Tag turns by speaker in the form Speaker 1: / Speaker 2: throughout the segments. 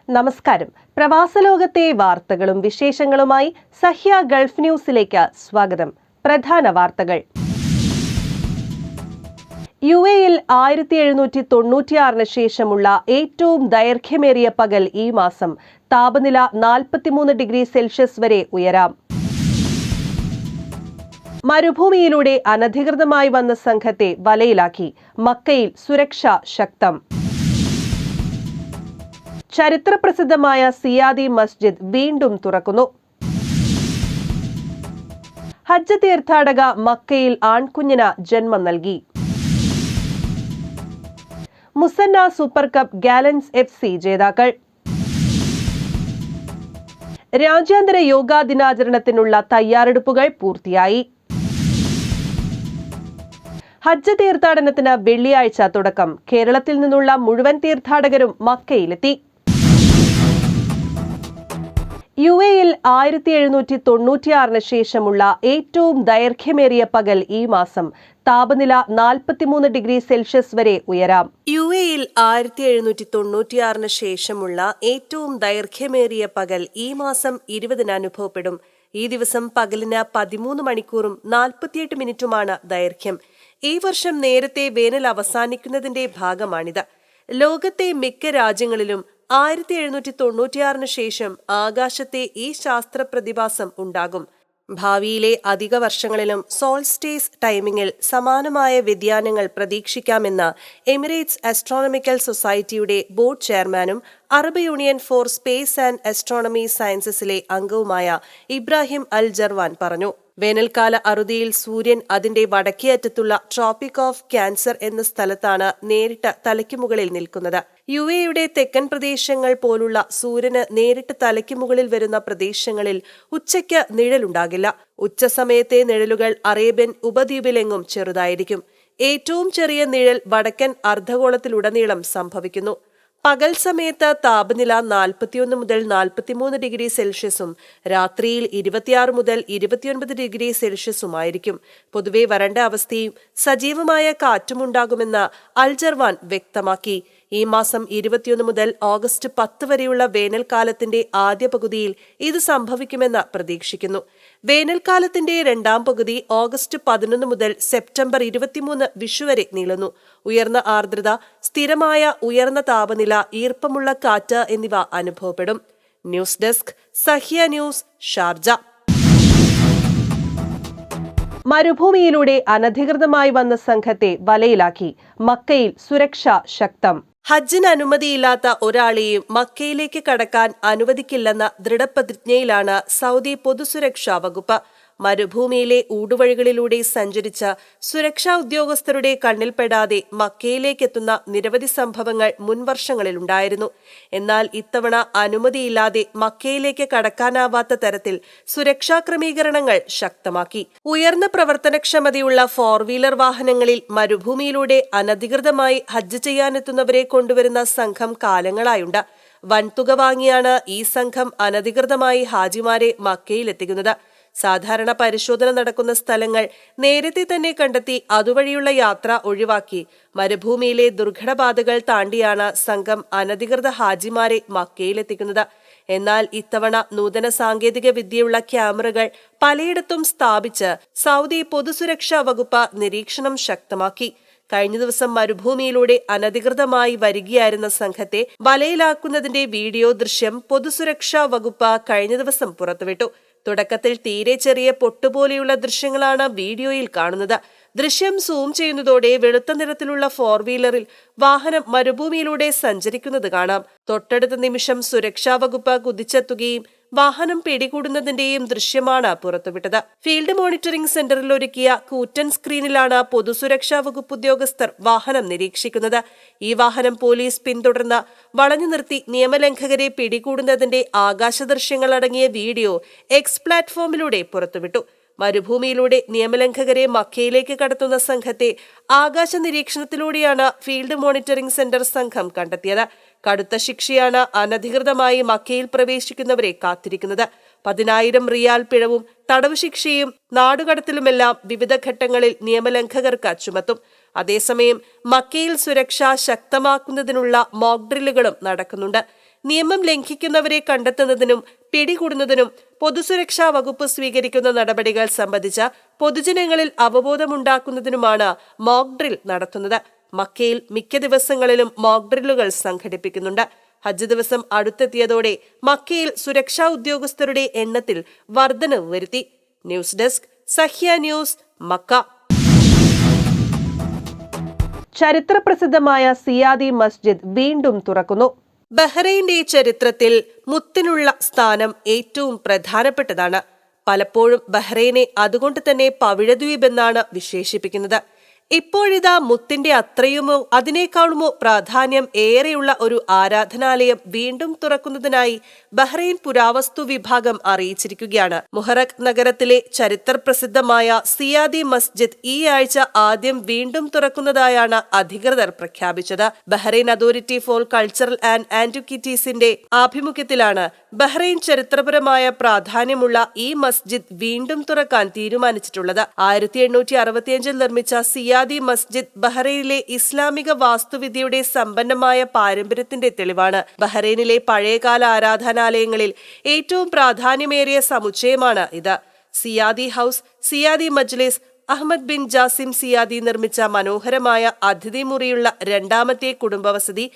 Speaker 1: നമസ്കാരം. പ്രവാസലോകത്തെ വാർത്തകളും വിശേഷങ്ങളുമായി സഹ്യ ഗൾഫ് ന്യൂസിലേക്ക് സ്വാഗതം. പ്രധാന വാർത്തകൾ. UAE-യിൽ 1796 ശേഷമുള്ള ഏറ്റവും ദൈർഘ്യമേറിയ പകൽ ഈ മാസം. താപനില 43 ഡിഗ്രി സെൽഷ്യസ് വരെ ഉയരാം. മരുഭൂമിയിലൂടെ അനധികൃതമായി വന്ന സംഘത്തെ വലയിലാക്കി. മക്കയിൽ സുരക്ഷ ശക്തം. ചരിത്രപ്രസിദ്ധമായ സിയാദി മസ്ജിദ് വീണ്ടും തുറക്കുന്നു. ഹജ്ജ് തീർത്ഥാടക മക്കയിൽ ആൺകുഞ്ഞിന് ജന്മം നൽകി. Musannah super cup Gallants FC ജേതാക്കൾ. രാജ്യാന്തര യോഗാ ദിനാചരണത്തിനുള്ള തയ്യാറെടുപ്പുകൾ പൂർത്തിയായി. ഹജ്ജ് തീർത്ഥാടനത്തിന് വെള്ളിയാഴ്ച തുടക്കം. കേരളത്തിൽ നിന്നുള്ള മുഴുവൻ തീർത്ഥാടകരും മക്കയിലെത്തി. UAE-യിൽ 1796 ശേഷമുള്ള ഏറ്റവും ദൈർഘ്യമേറിയ പകൽ ഈ മാസം. താപനില 43 ഡിഗ്രി സെൽഷ്യസ് വരെ ഉയരാം. UAE-ൽ 1796 ശേഷമുള്ള ഏറ്റവും ദൈർഘ്യമേറിയ പകൽ ഈ മാസം 20 അനുഭവപ്പെടും. ഈ ദിവസം പകലിന് 13 മണിക്കൂറും 48 മിനിറ്റുമാണ് ദൈർഘ്യം. ഈ വർഷം നേരത്തെ വേനൽ അവസാനിക്കുന്നതിന്റെ ഭാഗമാണിത്. ലോകത്തെ മിക്ക രാജ്യങ്ങളിലും 1796 ശേഷം ആകാശത്തെ ഈ ശാസ്ത്ര പ്രതിഭാസം ഉണ്ടാകും. ഭാവിയിലെ അധിക വർഷങ്ങളിലും സോൾസ്റ്റേസ് ടൈമിംഗിൽ സമാനമായ വ്യതിയാനങ്ങൾ പ്രതീക്ഷിക്കാമെന്ന് എമിറേറ്റ്സ് ആസ്ട്രോണമിക്കൽ സൊസൈറ്റിയുടെ ബോർഡ് ചെയർമാനും Arab union for space and astronomy സയൻസസിലെ അംഗവുമായ ഇബ്രാഹിം അൽ ജർവാൻ പറഞ്ഞു. വേനൽക്കാല അറുതിയിൽ സൂര്യൻ അതിന്റെ വടക്കേ അറ്റത്തുള്ള ട്രോപ്പിക് ഓഫ് ക്യാൻസർ എന്ന സ്ഥലത്താണ് നേരിട്ട് തലയ്ക്ക് മുകളിൽ നിൽക്കുന്നത്. UAE-യുടെ തെക്കൻ പ്രദേശങ്ങൾ പോലുള്ള സൂര്യന് നേരിട്ട് തലയ്ക്ക് മുകളിൽ വരുന്ന പ്രദേശങ്ങളിൽ ഉച്ചയ്ക്ക് നിഴലുണ്ടാകില്ല. ഉച്ചസമയത്തെ നിഴലുകൾ അറേബ്യൻ ഉപദ്വീപിലെങ്ങും ചെറുതായിരിക്കും. ഏറ്റവും ചെറിയ നിഴൽ വടക്കൻ അർദ്ധഗോളത്തിലുടനീളം സംഭവിക്കുന്നു. പകൽ സമയത്ത് താപനില 41 മുതൽ 43 ഡിഗ്രി സെൽഷ്യസും രാത്രിയിൽ 26 മുതൽ 29 ഡിഗ്രി സെൽഷ്യസുമായിരിക്കും. പൊതുവെ വരണ്ട അവസ്ഥയും സജീവമായ കാറ്റുമുണ്ടാകുമെന്ന് അൽ ജർവാൻ വ്യക്തമാക്കി. ഈ മാസം 21 മുതൽ ഓഗസ്റ്റ് 10 വരെയുള്ള വേനൽക്കാലത്തിന്റെ ആദ്യ പകുതിയിൽ ഇത് സംഭവിക്കുമെന്ന് പ്രതീക്ഷിക്കുന്നു. വേനൽക്കാലത്തിന്റെ രണ്ടാം പകുതി ഓഗസ്റ്റ് 11 മുതൽ സെപ്റ്റംബർ 23 വിഷു വരെ നീളുന്നു. ഉയർന്ന ആർദ്രത, സ്ഥിരമായ ഉയർന്ന താപനില, ഈർപ്പമുള്ള കാറ്റ് എന്നിവ അനുഭവപ്പെടും. News desk, Sahya news, Sharjah. മരുഭൂമിയിലൂടെ അനധികൃതമായി വന്ന സംഘത്തെ വലയിലാക്കി. മക്കയിൽ സുരക്ഷ ശക്തം. ഹജ്ജിന് അനുമതിയില്ലാത്ത ഒരാളെയും മക്കയിലേക്ക് കടക്കാൻ അനുവദിക്കില്ലെന്ന ദൃഢപ്രതിജ്ഞയിലാണ് സൗദി പൊതുസുരക്ഷാ വകുപ്പ്. മരുഭൂമിയിലെ ഊടുവഴികളിലൂടെ സഞ്ചരിച്ച സുരക്ഷാ ഉദ്യോഗസ്ഥരുടെ കണ്ണിൽപ്പെടാതെ മക്കയിലേക്കെത്തുന്ന നിരവധി സംഭവങ്ങൾ മുൻവർഷങ്ങളിലുണ്ടായിരുന്നു. എന്നാൽ ഇത്തവണ അനുമതിയില്ലാതെ മക്കയിലേക്ക് കടക്കാനാവാത്ത തരത്തിൽ സുരക്ഷാ ക്രമീകരണങ്ങൾ ശക്തമാക്കി. ഉയർന്ന പ്രവർത്തനക്ഷമതയുള്ള 4-വീലർ വാഹനങ്ങളിൽ മരുഭൂമിയിലൂടെ അനധികൃതമായി ഹജ്ജ് ചെയ്യാനെത്തുന്നവരെ കൊണ്ടുവരുന്ന സംഘം കാലങ്ങളായുണ്ട്. വൻതുക വാങ്ങിയാണ് ഈ സംഘം അനധികൃതമായി ഹാജിമാരെ മക്കയിലെത്തിക്കുന്നത്. സാധാരണ പരിശോധന നടക്കുന്ന സ്ഥലങ്ങൾ നേരത്തെ തന്നെ കണ്ടെത്തി അതുവഴിയുള്ള യാത്ര ഒഴിവാക്കി മരുഭൂമിയിലെ ദുർഘടപാതകൾ താണ്ടിയാണ് സംഘം അനധികൃത ഹാജിമാരെ മക്കയിലെത്തിക്കുന്നത്. എന്നാൽ ഇത്തവണ നൂതന സാങ്കേതിക വിദ്യയുള്ള ക്യാമറകൾ പലയിടത്തും സ്ഥാപിച്ച് സൗദി പൊതുസുരക്ഷാ വകുപ്പ് നിരീക്ഷണം ശക്തമാക്കി. കഴിഞ്ഞ ദിവസം മരുഭൂമിയിലൂടെ അനധികൃതമായി വരികയായിരുന്ന സംഘത്തെ വലയിലാക്കുന്നതിന്റെ വീഡിയോ ദൃശ്യം പൊതുസുരക്ഷാ വകുപ്പ് കഴിഞ്ഞ ദിവസം പുറത്തുവിട്ടു. തുടക്കത്തിൽ തീരെ ചെറിയ പൊട്ടുപോലെയുള്ള ദൃശ്യങ്ങളാണ് വീഡിയോയിൽ കാണുന്നത്. ദൃശ്യം സൂം ചെയ്യുന്നതോടെ വെളുത്ത നിറത്തിലുള്ള 4-വീലറിൽ വാഹനം മരുഭൂമിയിലൂടെ സഞ്ചരിക്കുന്നത് കാണാം. തൊട്ടടുത്ത നിമിഷം സുരക്ഷാ വകുപ്പ് കുതിച്ചെത്തുകയും വാഹനം പിടികൂടുന്നതിന്റെയും ദൃശ്യമാണ് പുറത്തുവിട്ടത്. ഫീൽഡ് മോണിറ്ററിംഗ് സെന്ററിൽ ഒരുക്കിയ കൂറ്റൻ സ്ക്രീനിലാണ് പൊതുസുരക്ഷാ വകുപ്പ് ഉദ്യോഗസ്ഥർ വാഹനം നിരീക്ഷിക്കുന്നത്. ഈ വാഹനം പോലീസ് പിന്തുടർന്ന് വളഞ്ഞു നിർത്തി നിയമലംഘകരെ പിടികൂടുന്നതിന്റെ ആകാശ ദൃശ്യങ്ങൾ അടങ്ങിയ വീഡിയോ എക്സ് പ്ലാറ്റ്ഫോമിലൂടെ പുറത്തുവിട്ടു. മരുഭൂമിയിലൂടെ നിയമലംഘകരെ മക്കയിലേക്ക് കടത്തുന്ന സംഘത്തെ ആകാശ നിരീക്ഷണത്തിലൂടെയാണ് ഫീൽഡ് മോണിറ്ററിംഗ് സെന്റർ സംഘം കണ്ടെത്തിയത്. കടുത്ത ശിക്ഷയാണ് അനധികൃതമായി മക്കയിൽ പ്രവേശിക്കുന്നവരെ കാത്തിരിക്കുന്നത്. 10,000 റിയാൽ പിഴവും തടവ് ശിക്ഷയും നാടുകടത്തലുമെല്ലാം വിവിധ ഘട്ടങ്ങളിൽ നിയമലംഘകർക്ക് ചുമത്തും. അതേസമയം മക്കയിൽ സുരക്ഷ ശക്തമാക്കുന്നതിനുള്ള മോക്ക് ഡ്രില്ലുകളും നടക്കുന്നുണ്ട്. നിയമം ലംഘിക്കുന്നവരെ കണ്ടെത്തുന്നതിനും പിടികൂടുന്നതിനും പൊതുസുരക്ഷാ വകുപ്പ് സ്വീകരിക്കുന്ന നടപടികൾ സംബന്ധിച്ച പൊതുജനങ്ങളിൽ അവബോധമുണ്ടാക്കുന്നതിനുമാണ് മോക്ക് ഡ്രിൽ നടത്തുന്നത്. മക്കയിൽ മിക്ക ദിവസങ്ങളിലും മോക്ക് ഡ്രില്ലുകൾ സംഘടിപ്പിക്കുന്നുണ്ട്. ഹജ്ജ് ദിവസം അടുത്തെത്തിയതോടെ മക്കയിൽ സുരക്ഷാ ഉദ്യോഗസ്ഥരുടെ എണ്ണത്തിൽ വർധനവ് വരുത്തി. News desk Sahya news, Mecca. ചരിത്രപ്രസിദ്ധമായ സിയാദി മസ്ജിദ് വീണ്ടും തുറക്കുന്നു. ബഹ്റൈന്റെ ചരിത്രത്തിൽ മുത്തിനുള്ള സ്ഥാനം ഏറ്റവും പ്രധാനപ്പെട്ടതാണ്. പലപ്പോഴും ബഹ്റൈനെ അതുകൊണ്ട് തന്നെ പവിഴദ്വീപ് എന്നാണ് വിശേഷിപ്പിക്കുന്നത്. ഇപ്പോഴിതാ മുത്തിന്റെ അത്രയുമോ അതിനേക്കാളുമോ പ്രാധാന്യം ഏറെയുള്ള ഒരു ആരാധനാലയം വീണ്ടും തുറക്കുന്നതിനായി ബഹ്റൈൻ പുരാവസ്തു വിഭാഗം അറിയിച്ചിരിക്കുകയാണ്. മുഹറഖ് നഗരത്തിലെ ചരിത്രപ്രസിദ്ധമായ സിയാദി മസ്ജിദ് ഈ ആഴ്ച ആദ്യം വീണ്ടും തുറക്കുന്നതായാണ് അധികൃതർ പ്രഖ്യാപിച്ചത്. Bahrain authority for cultural and ആന്റിക്വിറ്റീസിന്റെ ആഭിമുഖ്യത്തിലാണ് ബഹ്റൈൻ ചരിത്രപരമായ പ്രാധാന്യമുള്ള ഈ മസ്ജിദ് വീണ്ടും തുറക്കാൻ തീരുമാനിച്ചിട്ടുള്ളത്. 1865 നിർമ്മിച്ച സിയാദി മസ്ജിദ് ബഹ്റൈനിലെ ഇസ്ലാമിക വാസ്തുവിദ്യയുടെ സമ്പന്നമായ പാരമ്പര്യത്തിന്റെ തെളിവാണ്. ബഹ്റൈനിലെ പഴയകാല ആരാധനാലയങ്ങളിൽ ഏറ്റവും പ്രാധാന്യമേറിയ സമുച്ചയമാണ് ഇത്. സിയാദി ഹൌസ്, സിയാദി മജ്ലിസ്, അഹമ്മദ് ബിൻ ജാസിം സിയാദി നിർമ്മിച്ച മനോഹരമായ അതിഥി മുറിയുള്ള രണ്ടാമത്തെ കുടുംബവസതി,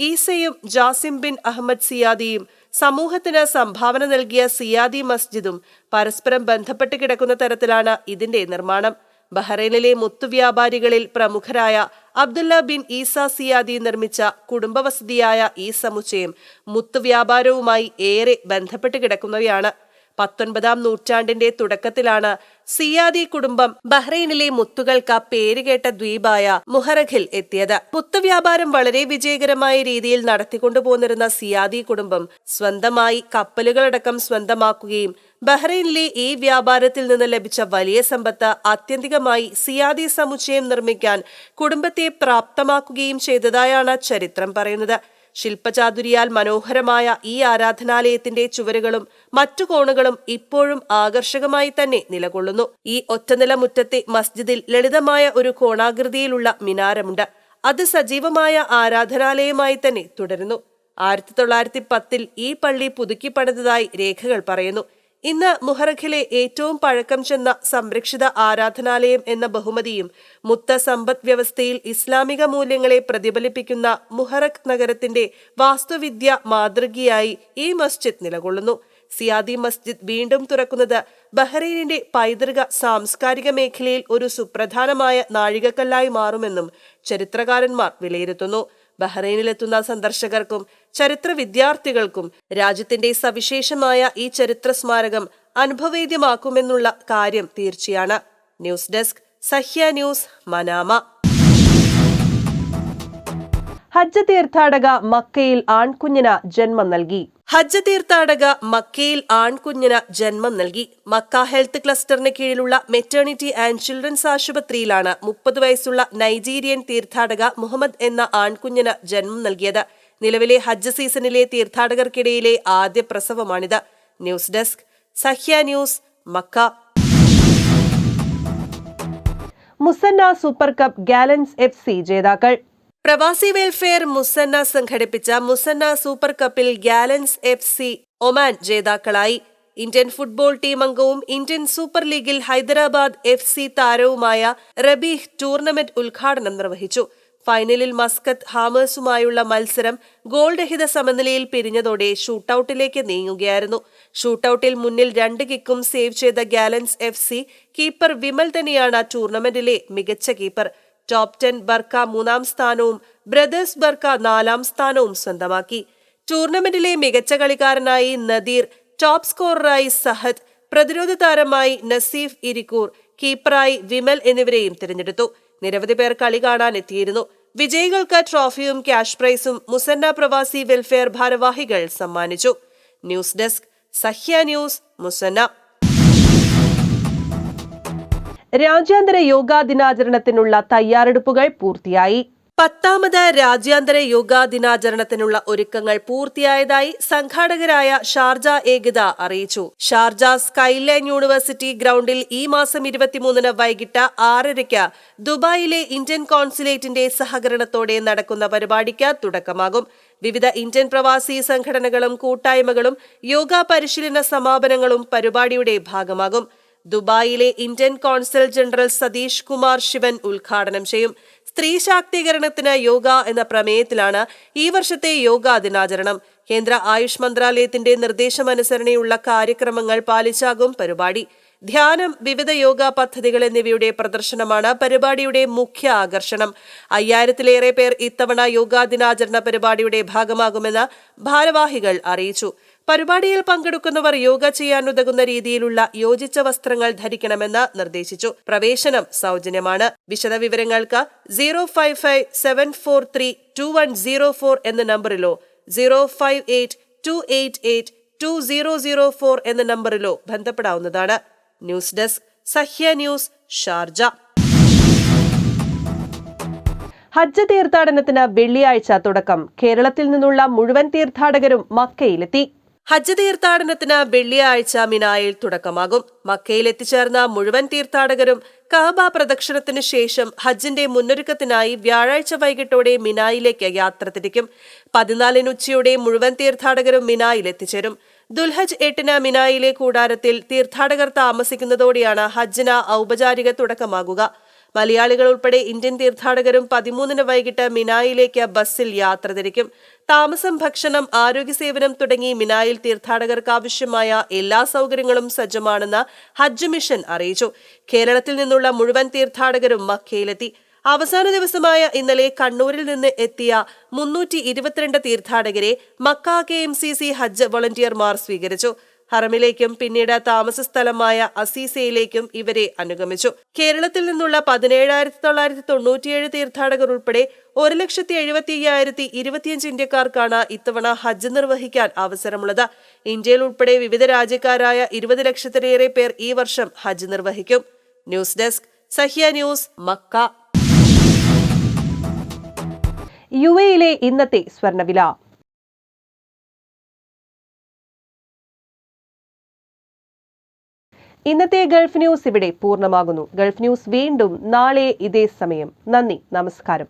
Speaker 1: ഈസയും ജാസിം ബിൻ അഹമ്മദ് സിയാദിയും സമൂഹത്തിന് സംഭാവന നൽകിയ സിയാദി മസ്ജിദും പരസ്പരം ബന്ധപ്പെട്ട് കിടക്കുന്ന തരത്തിലാണ് ഇതിന്റെ നിർമ്മാണം. ബഹ്റൈനിലെ മുത്തുവ്യാപാരികളിൽ പ്രമുഖരായ അബ്ദുല്ല ബിൻ ഈസ സിയാദി നിർമ്മിച്ച കുടുംബവസതിയായ ഈ സമുച്ചയം മുത്തുവ്യാപാരവുമായി ഏറെ ബന്ധപ്പെട്ട് കിടക്കുന്നവയാണ്. 19-ാം നൂറ്റാണ്ടിന്റെ തുടക്കത്തിലാണ് സിയാദി കുടുംബം ബഹ്റൈനിലെ മുത്തുകൾക്ക് പേരുകേട്ട ദ്വീപായ മുഹറഖിൽ എത്തിയത്. മുത്തുവ്യാപാരം വളരെ വിജയകരമായ രീതിയിൽ നടത്തിക്കൊണ്ടുപോന്നിരുന്ന സിയാദി കുടുംബം സ്വന്തമായി കപ്പലുകളടക്കം സ്വന്തമാക്കുകയും ബഹ്റൈനിലെ ഈ വ്യാപാരത്തിൽ നിന്ന് ലഭിച്ച വലിയ സമ്പത്ത് ആത്യന്തികമായി സിയാദി സമുച്ചയം നിർമ്മിക്കാൻ കുടുംബത്തെ പ്രാപ്തമാക്കുകയും ചെയ്തതായാണ് ചരിത്രം പറയുന്നത്. ശില്പചാതുരിയാൽ മനോഹരമായ ഈ ആരാധനാലയത്തിന്റെ ചുവരുകളും മറ്റു കോണുകളും ഇപ്പോഴും ആകർഷകമായി തന്നെ നിലകൊള്ളുന്നു. ഈ ഒറ്റനില മുറ്റത്തെ മസ്ജിദിൽ ലളിതമായ ഒരു കോണാകൃതിയിലുള്ള മിനാരമുണ്ട്. അത് സജീവമായ ആരാധനാലയമായി തന്നെ തുടരുന്നു. 1910-ൽ ഈ പള്ളി പുതുക്കി പണിതതായി രേഖകൾ പറയുന്നു. ഇന്ന് മുഹറഖിലെ ഏറ്റവും പഴക്കം ചെന്ന സംരക്ഷിത ആരാധനാലയം എന്ന ബഹുമതിയും മുത്ത സമ്പദ് വ്യവസ്ഥയിൽ ഇസ്ലാമിക മൂല്യങ്ങളെ പ്രതിഫലിപ്പിക്കുന്ന മുഹറഖ് നഗരത്തിന്റെ വാസ്തുവിദ്യ മാതൃകയായി ഈ മസ്ജിദ് നിലകൊള്ളുന്നു. സിയാദി മസ്ജിദ് വീണ്ടും തുറക്കുന്നത് ബഹ്റൈനിന്റെ പൈതൃക സാംസ്കാരിക മേഖലയിൽ ഒരു സുപ്രധാനമായ നാഴികക്കല്ലായി മാറുമെന്നും ചരിത്രകാരന്മാർ വിലയിരുത്തുന്നു. ബഹ്റൈനിലെത്തുന്ന സന്ദർശകർക്കും ചരിത്ര വിദ്യാർത്ഥികൾക്കും രാജ്യത്തിന്റെ സവിശേഷമായ ഈ ചരിത്ര സ്മാരകം അനുഭവവേദ്യമാക്കുമെന്നുള്ള കാര്യം തീർച്ചയാണ്. News desk Sahya news, Manama. ഹജ്ജ് തീർത്ഥാടക മക്കയിൽ ആൺകുഞ്ഞിന് ജന്മം നൽകി. ഹജ്ജ് തീർത്ഥാടക മക്കയിൽ ആൺകുഞ്ഞിന് ജന്മം നൽകി. മക്ക ഹെൽത്ത് ക്ലസ്റ്ററിന് കീഴിലുള്ള മെറ്റേണിറ്റി ആൻഡ് ചിൽഡ്രൻസ് ആശുപത്രിയിലാണ് 30 വയസ്സുള്ള നൈജീരിയൻ തീർത്ഥാടക മുഹമ്മദ് എന്ന ആൺകുഞ്ഞിന് ജന്മം നൽകിയത്. നിലവിലെ ഹജ്ജ് സീസണിലെ തീർത്ഥാടകർക്കിടയിലെ ആദ്യ പ്രസവമാണിത്. News desk Sahya news, Mecca. Musanna super cup Gallants FC ജേതാക്കൾ. പ്രവാസി വെൽഫെയർ മുസന്ന സംഘടിപ്പിച്ച മുസന്ന സൂപ്പർ കപ്പിൽ ഗാലൻസ് FC ഒമാൻ ജേതാക്കളായി. ഇന്ത്യൻ ഫുട്ബോൾ ടീം അംഗവും ഇന്ത്യൻ സൂപ്പർ ലീഗിൽ ഹൈദരാബാദ് FC താരവുമായ റബീഹ് ടൂർണമെന്റ് ഉദ്ഘാടനം നിർവഹിച്ചു. ഫൈനലിൽ മസ്കത്ത് ഹാമേഴ്സുമായുള്ള മത്സരം ഗോൾ രഹിത സമനിലയിൽ പിരിഞ്ഞതോടെ ഷൂട്ടൌട്ടിലേക്ക് നീങ്ങുകയായിരുന്നു. ഷൂട്ടൌട്ടിൽ മുന്നിൽ 2 കിക്കും സേവ് ചെയ്ത ഗാലൻസ് FC കീപ്പർ വിമൽ തന്നെയാണ് ടൂർണമെന്റിലെ മികച്ച കീപ്പർ. ടോപ്പ് 10 ബർക്ക 3-ാം സ്ഥാനവും ബ്രദേഴ്സ് ബർക്ക 4-ാം സ്ഥാനവും സ്വന്തമാക്കി. ടൂർണമെന്റിലെ മികച്ച കളിക്കാരനായി നദീർ, ടോപ്പ് സ്കോററായി സഹദ്, പ്രതിരോധ താരമായി നസീഫ് ഇരിക്കൂർ, കീപ്പറായി വിമൽ എന്നിവരെയും തിരഞ്ഞെടുത്തു. നിരവധി പേർ കളി കാണാൻ എത്തിയിരുന്നു. വിജയികൾക്ക് ട്രോഫിയും ക്യാഷ് പ്രൈസും മുസന്ന പ്രവാസി വെൽഫെയർ ഭാരവാഹികൾ സമ്മാനിച്ചു. News desk Sahya news, Musanna. രാജ്യാന്തര യോഗാ ദിനാചരണത്തിനുള്ള തയ്യാറെടുപ്പുകൾ പൂർത്തിയായി. 10ാമത് രാജ്യാന്തര യോഗാ ദിനാചരണത്തിനുള്ള ഒരുക്കങ്ങൾ പൂർത്തിയായതായി സംഘാടകരായ ഷാർജ ഏകത അറിയിച്ചു. ഷാർജ സ്കൈലൈൻ യൂണിവേഴ്സിറ്റി ഗ്രൗണ്ടിൽ ഈ മാസം 23-ന് വൈകിട്ട് 6:30 ദുബായിലെ ഇന്ത്യൻ കോൺസുലേറ്റിന്റെ സഹകരണത്തോടെ നടക്കുന്ന പരിപാടിക്ക് തുടക്കമാകും. വിവിധ ഇന്ത്യൻ പ്രവാസി സംഘടനകളും കൂട്ടായ്മകളും യോഗ പരിശീലന സമാപനങ്ങളും പരിപാടിയുടെ ഭാഗമാകും. ദുബായിലെ Indian consul general Satish Kumar Sivan ഉദ്ഘാടനം ചെയ്യും. സ്ത്രീ ശാക്തീകരണത്തിന് യോഗ എന്ന പ്രമേയത്തിലാണ് ഈ വർഷത്തെ യോഗാ ദിനാചരണം. കേന്ദ്ര ആയുഷ് മന്ത്രാലയത്തിന്റെ നിർദ്ദേശമനുസരണയുള്ള കാര്യക്രമങ്ങൾ പാലിച്ചാകും പരിപാടി. ധ്യാനം, വിവിധ യോഗ പദ്ധതികൾ എന്നിവയുടെ പ്രദർശനമാണ് പരിപാടിയുടെ മുഖ്യ ആകർഷണം. 5000-ലേറെ പേർ ഇത്തവണ യോഗാ ദിനാചരണ പരിപാടിയുടെ ഭാഗമാകുമെന്ന് ഭാരവാഹികൾ അറിയിച്ചു. പരിപാടിയിൽ പങ്കെടുക്കുന്നവർ യോഗ ചെയ്യാനുതകുന്ന രീതിയിലുള്ള യോജിച്ച വസ്ത്രങ്ങൾ ധരിക്കണമെന്ന് നിർദ്ദേശിച്ചു. പ്രവേശനം സൗജന്യമാണ്. വിശദവിവരങ്ങൾക്ക് 055-743-2104 എന്ന നമ്പറിലോ 058-288-2004 എന്ന നമ്പറിലോ ബന്ധപ്പെടാവുന്നതാണ്. News desk, Sahya news, Sharjah. ഹജ്ജ് തീർത്ഥാടനത്തിന് വെള്ളിയാഴ്ച തുടക്കം. കേരളത്തിൽ നിന്നുള്ള മുഴുവൻ തീർത്ഥാടകരും മക്കയിലെത്തി. ഹജ്ജ് തീർത്ഥാടനത്തിന് വെള്ളിയാഴ്ച മിനായിൽ തുടക്കമാകും. മക്കയിൽ എത്തിച്ചേർന്ന മുഴുവൻ തീർത്ഥാടകരും കഅബ പ്രദക്ഷിണത്തിന് ശേഷം ഹജ്ജിന്റെ മുന്നൊരുക്കത്തിനായി വ്യാഴാഴ്ച വൈകിട്ടോടെ മിനായിലേക്ക് യാത്ര തിരിക്കും. 14-ന് ഉച്ചയോടെ മുഴുവൻ തീർത്ഥാടകരും മിനായിൽ എത്തിച്ചേരും. ദുൽഹജ് 8-ന് മിനായിലെ കൂടാരത്തിൽ തീർത്ഥാടകർ താമസിക്കുന്നതോടെയാണ് ഹജ്ജിന് ഔപചാരിക തുടക്കമാകുക. മലയാളികൾ ഉൾപ്പെടെ ഇന്ത്യൻ തീർത്ഥാടകരും 13-ന് വൈകിട്ട് മിനായിലേക്ക് ബസ്സിൽ യാത്ര തിരിക്കും. താമസം, ഭക്ഷണം, ആരോഗ്യ സേവനം തുടങ്ങി മിനായിൽ തീർത്ഥാടകർക്ക് ആവശ്യമായ എല്ലാ സൗകര്യങ്ങളും സജ്ജമാണെന്ന് ഹജ്ജ് മിഷൻ അറിയിച്ചു. കേരളത്തിൽ നിന്നുള്ള മുഴുവൻ തീർത്ഥാടകരും മക്കയിലെത്തി. അവസാന ദിവസമായ ഇന്നലെ കണ്ണൂരിൽ നിന്ന് എത്തിയ 322 തീർത്ഥാടകരെ മക്ക KMCC ഹജ്ജ് വോളണ്ടിയർമാർ സ്വീകരിച്ചു. ഹറമിലേക്കും പിന്നീട് താമസ സ്ഥലമായ അസീസയിലേക്കും ഇവരെ അനുഗമിച്ചു. കേരളത്തിൽ നിന്നുള്ള 17,997 തീർത്ഥാടകർ ഉൾപ്പെടെ 1,75,025 ഇന്ത്യക്കാർക്കാണ് ഇത്തവണ ഹജ്ജ് നിർവഹിക്കാൻ അവസരമുള്ളത്. ഇന്ത്യയിൽ ഉൾപ്പെടെ വിവിധ രാജ്യക്കാരായ 20 ലക്ഷത്തിലേറെ പേർ ഈ വർഷം ഹജ്ജ് നിർവഹിക്കും. News desk, Sahya news, Mecca. UAE-യിലെ ഇന്നത്തെ സ്വർണ്ണവില. ഇന്നത്തെ ഗൾഫ് ന്യൂസ് ഇവിടെ പൂർണ്ണമാകുന്നു. ഗൾഫ് ന്യൂസ് വീണ്ടും നാളെ ഇതേ സമയം. നന്ദി, നമസ്കാരം.